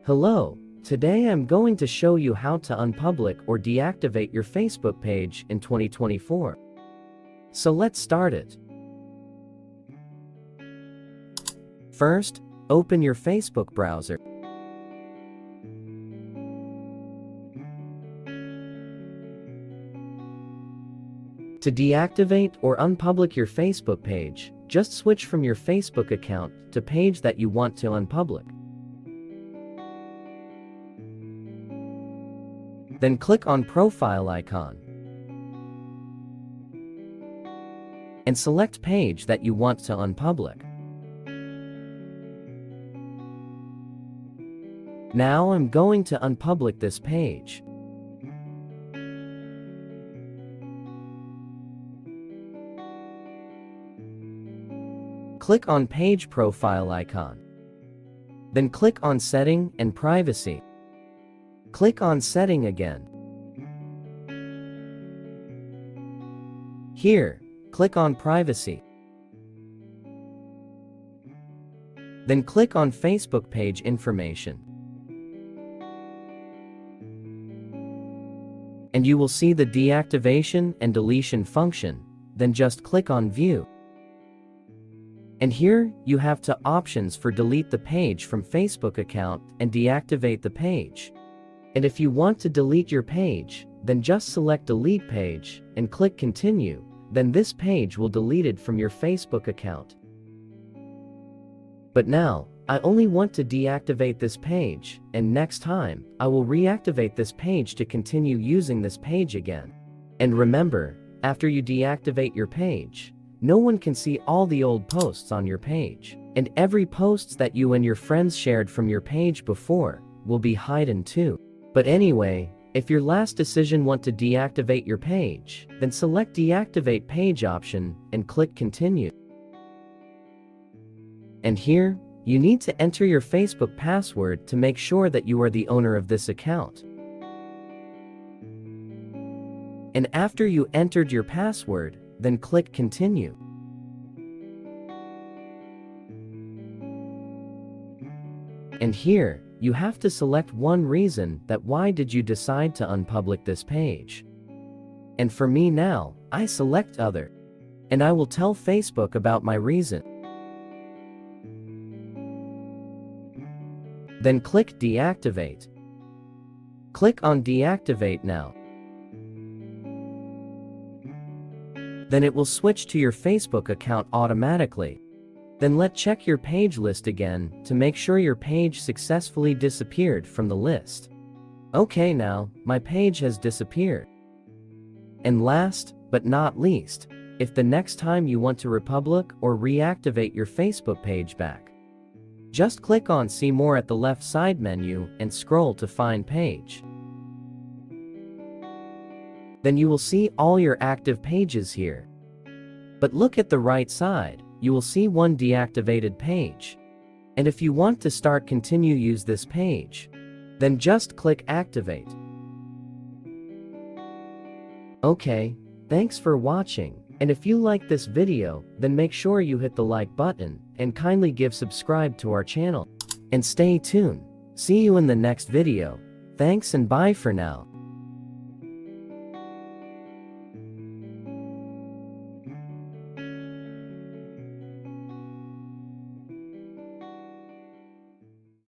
Hello, today I'm going to show you how to unpublic or deactivate your Facebook page in 2024. So let's start it. First, open your Facebook browser. To deactivate or unpublic your Facebook page, just switch from your Facebook account to page that you want to unpublic. Then click on profile icon and select page that you want to unpublic. Now I'm going to unpublic this page. Click on page profile icon. Then click on setting and privacy. Click on setting again. Here, click on privacy. Then click on Facebook page information. And you will see the deactivation and deletion function. Then just click on view. And here, you have two options for delete the page from Facebook account and deactivate the page. And if you want to delete your page, then just select delete page and click continue, then this page will delete it from your Facebook account. But now, I only want to deactivate this page, and next time, I will reactivate this page to continue using this page again. And remember, after you deactivate your page, no one can see all the old posts on your page, and every posts that you and your friends shared from your page before will be hidden too. But anyway, if your last decision want to deactivate your page, then select deactivate page option and click continue. And here, you need to enter your Facebook password to make sure that you are the owner of this account. And after you entered your password, then click continue. And here, you have to select one reason that why did you decide to unpublic this page. And for me now, I select other. And I will tell Facebook about my reason. Then click deactivate. Click on deactivate now. Then it will switch to your Facebook account automatically. Then let's check your page list again to make sure your page successfully disappeared from the list. Okay, now, my page has disappeared. And last, but not least, if the next time you want to republic or reactivate your Facebook page back, just click on see more at the left side menu and scroll to find page. Then you will see all your active pages here. But look at the right side. You will see one deactivated page. And if you want to start continue use this page, then just click activate. Okay, thanks for watching, and if you like this video, then make sure you hit the like button, and kindly give subscribe to our channel. And stay tuned. See you in the next video. Thanks and bye for now.